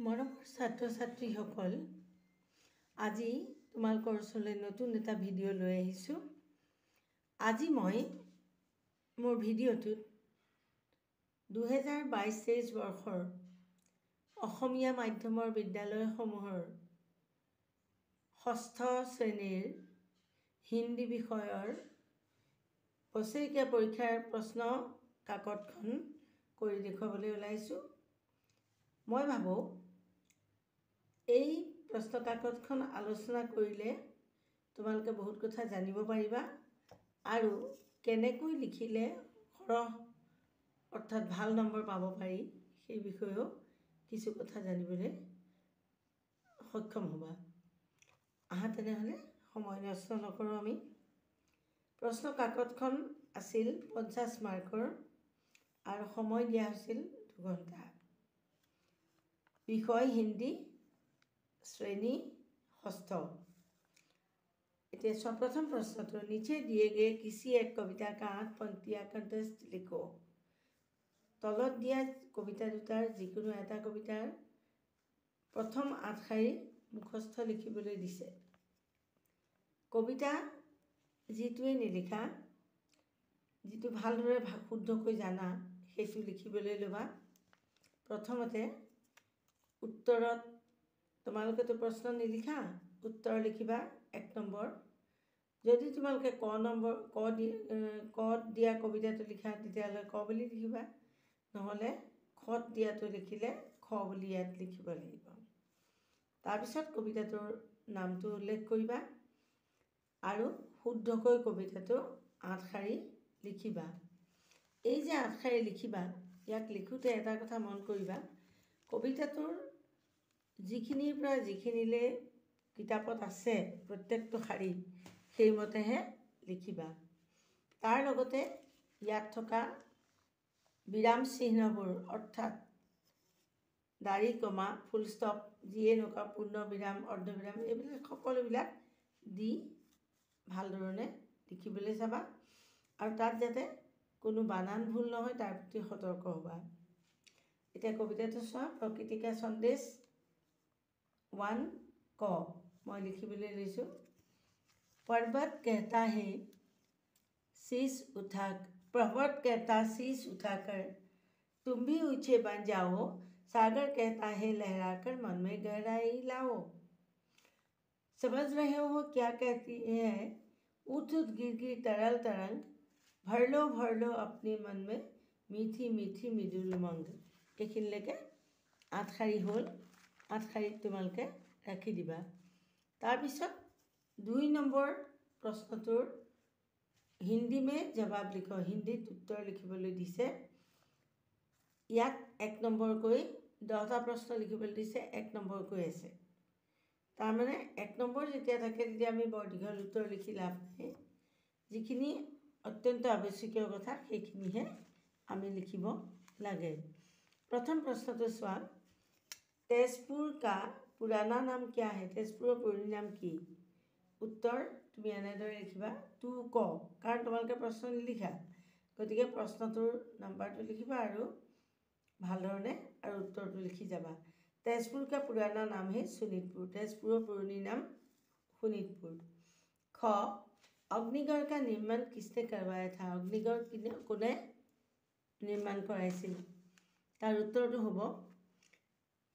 মৰমৰ ছাত্ৰ ছাত্ৰীসকল, আজি তোমালোকৰ ওচৰলৈ নতুন এটা ভিডিঅ' লৈ আহিছোঁ। আজি মই মোৰ ভিডিঅ'টোত 2022-23 বৰ্ষৰ অসমীয়া মাধ্যমৰ বিদ্যালয়সমূহৰ ষষ্ঠ শ্ৰেণীৰ হিন্দী বিষয়ৰ বছৰেকীয়া পৰীক্ষাৰ প্ৰশ্ন কাকতখন কৰি দেখুৱাবলৈ ওলাইছোঁ। মই ভাবোঁ এই প্ৰশ্ন কাকতখন আলোচনা কৰিলে তোমালোকে বহুত কথা জানিব পাৰিবা আৰু কেনেকৈ লিখিলে সৰহ অৰ্থাৎ ভাল নম্বৰ পাব পাৰি সেই বিষয়েও কিছু কথা জানিবলৈ সক্ষম হ'বা। আহা তেনেহ'লে সময় নষ্ট নকৰোঁ আমি। প্ৰশ্ন কাকতখন আছিল 50 মাৰ্কৰ আৰু সময় দিয়া হৈছিল 2 ঘণ্টা। বিষয় হিন্দী, শ্ৰেণী ষষ্ঠ। এতিয়া প্ৰথম প্ৰশ্নটো, नीचे दिए गए किसी एक कविता का 8 पंक्तियाँ कंटेस्ट लिखो। তলত দিয়া কবিতা দুটাৰ যিকোনো এটা কবিতাৰ প্ৰথম 8 শাৰী মুখস্থ লিখিবলৈ দিছে। কবিতা যিটোৱে নিলিখা, যিটো ভালদৰে শুদ্ধকৈ জানা সেইটো লিখিবলৈ ল'বা। প্ৰথমতে উত্তৰত তোমালোকেতো প্ৰশ্ন নিলিখা, উত্তৰ লিখিবা 1 নম্বৰ। যদি তোমালোকে ক দিয়া কবিতাটো লিখা তেতিয়াহ'লে ক বুলি লিখিবা, নহ'লে খত দিয়াটো লিখিলে খ বুলি ইয়াত লিখিব লাগিব। তাৰপিছত কবিতাটোৰ নামটো উল্লেখ কৰিবা আৰু শুদ্ধকৈ কবিতাটো 8 শাৰী লিখিবা। এই যে 8 শাৰী লিখিবা, ইয়াক লিখোঁতে এটা কথা মন কৰিবা, কবিতাটোৰ যিখিনিৰ পৰা যিখিনিলৈ কিতাপত আছে প্ৰত্যেকটো শাৰী সেইমতেহে লিখিবা। তাৰ লগতে ইয়াত থকা বিৰাম চিহ্নবোৰ অৰ্থাৎ দাঢ়ি, কমা, ফুল ষ্টপ, যিয়ে নকৰা পূৰ্ণ বিৰাম, অৰ্ধবিৰাম, এইবিলাক সকলোবিলাক দি ভালধৰণে লিখিবলৈ চাবা আৰু তাত যাতে কোনো বানান ভুল নহয় তাৰ প্ৰতি সতৰ্ক হ'বা। এতিয়া কবিতাটো চোৱা, प्रकृति का संदेश 1 क मैं लिखिबले लैसु। पर्वत कहता है शीश उठाकर तुम भी ऊंचे बन जाओ, सागर कहता है लहराकर मन में गहराई लाओ। समझ रहे हो क्या कहती है, उठ उठ गिर गिर तरल तरंग, भर लो अपने मन में मीठी मीठी मृदुल उमंग। এইখিনিলৈকে 8 শাৰী হ'ল। 8 শাৰীত তোমালোকে ৰাখি দিবা। তাৰপিছত 2 নম্বৰ প্ৰশ্নটোৰ হিন্দী মে জবাব লিখো, হিন্দীত উত্তৰ লিখিবলৈ দিছে। ইয়াত 1 নম্বৰকৈ 10টা প্ৰশ্ন লিখিবলৈ দিছে, 1 নম্বৰকৈ আছে। তাৰমানে 1 নম্বৰ যেতিয়া থাকে তেতিয়া আমি বৰ দীঘল উত্তৰ লিখি লাভ নাই। যিখিনি অত্যন্ত আৱশ্যকীয় কথা সেইখিনিহে আমি লিখিব লাগে। प्रथम प्रश्न तो चुआ, तेजपुर का पुराना नाम क्या है, तेजपुर पुरानी नाम की। उत्तर तुम एनेदरे लिखिबा, तू क, कारण तुम्हारे प्रश्न निलिखा गति के प्रश्नटोर नम्बर लिखिबा और भालधरणे और उत्तर लिखि जाबा। तेजपुर का पुराना नाम है शोणितपुर, तेजपुर पुरानी नाम शोणितपुर। ख, अग्निगढ़ का निर्माण किसने करवाया था, अग्निगढ़ कोने निर्माण कराइছিল। तार उत्तर तो होबो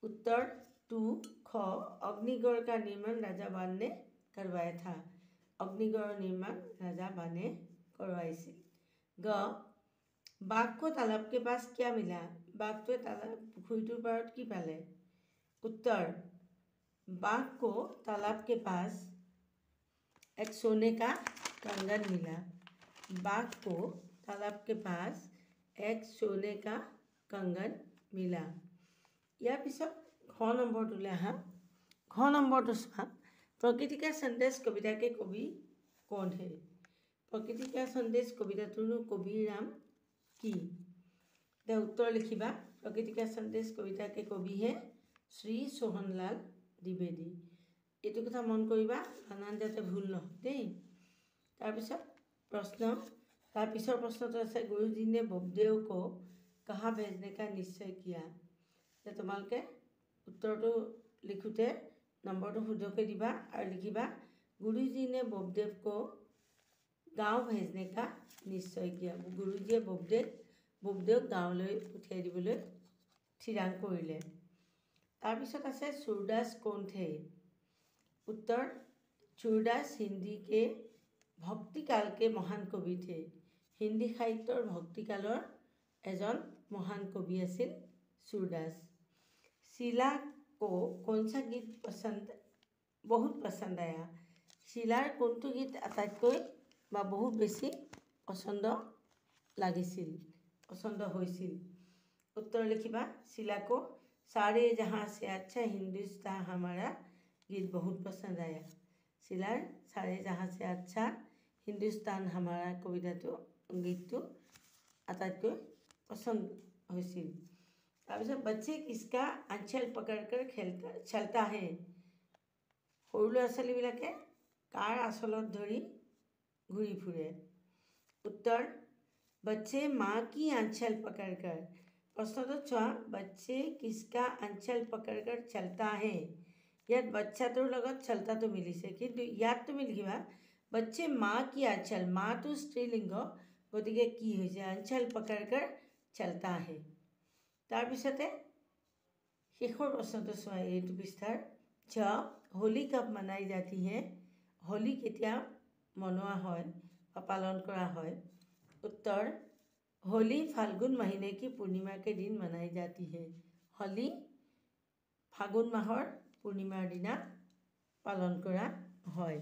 उत्तर 2 ख, अग्निगढ़ का निर्माण राजा बाण ने करवाया था। अग्निगढ़ निर्माण राजा बाण ने करवाइছিল। ग, बाघ को तालाब के पास क्या मिला, बाघटोৱে तालाब पुखुरीটোৰ পাৰত কি পালে। उत्तर, बाघ को तालाब के पास एक सोने का कंगन मिला, बाघ को तालाब के पास एक सोने का कंगन मिला। यार पिछत ख नम्बर तुले हाँ, ख नम्बर तो चुआ, प्रकृति का संदेश कविता के कवि कौन है। प्रकृति का संदेश कविता कविर नाम की। उत्तर लिखिबा, प्रकृति का संदेश कविता के कवि है श्री सोहनलाल द्विवेदी। এইটো কথা মন কৰিবা, বানান যাতে ভুল নহয় দেই। তাৰপিছত প্ৰশ্ন, তাৰ পিছৰ প্ৰশ্নটো আছে, गुरुजी ने बबदेव को कहाँ भेजने का निश्चय किया। तो तुम्हारे उत्तरটো लिखोते नम्बरটো শুদ্ধকৈ দিবা আৰু লিখিবা गुरुजी ने बोपदेव को गाँव भेजने का निश्चय किया। गुरुजीয়ে बोपदेव गाँवলৈ পঠিয়াই দিবলৈ ঠিৰাং কৰিলে। তাৰপিছত আছে सूरदास कौन थे? उत्तर सूरदास हिंदी के भक्तिकाल के महान कवि थे। हिंदी साहित्यर भक्तिकाলৰ एजन महान कवि আছিল सूरदास। शीला को कौन सा गीत बहुत पसंद आया? शीलार कोनটো गीत আটাইতকৈ বা বহুত বেছি পছন্দ লাগিছিল, পছন্দ হৈছিল? उत्तर लिखिबा शीला को सारे जहाँ से अच्छा हिंदुस्तान हमारा गीत बहुत पसंद आया। शीलार सारे जहाँ से अच्छा हिंदुस्तान हमारा कविताটো गीतটো আটাইতকৈ पसंद হৈছিল। তাৰপিছত बच्चे किसका आंचल पकड़कर चलता है? সৰু ল'ৰা ছোৱালীবিলাকে কাৰ আঁচলত ধৰি ঘূৰি ফুৰে? उत्तर बच्चे माँ की आंचल पकड़कर। प्रश्नটো চোৱা बच्चे किसका आंचल पकड़कर चलता है। ইয়াত বাচ্চাটোৰ লগত চলতাটো মিলিছে, কিন্তু ইয়াত তুমি লিখিবা बच्चे माँ की आंचल। माँটো স্ত্ৰীলিংগ, গতিকে কি হৈছে आंचल पकड़कर चलता है। তাৰপিছতে শেষৰ প্ৰশ্নটো চোৱা এইটো পৃষ্ঠাৰ होली कब मनाई जाती है? होली केতিয়া मनोৱা হয় বা पालन কৰা হয়? उत्तर होली फाल्गुन महीने की पूर्णिमा के दिन मनाई जाती है। होली फागुन माहर पूर्णिमार दिना पालन কৰা হয়।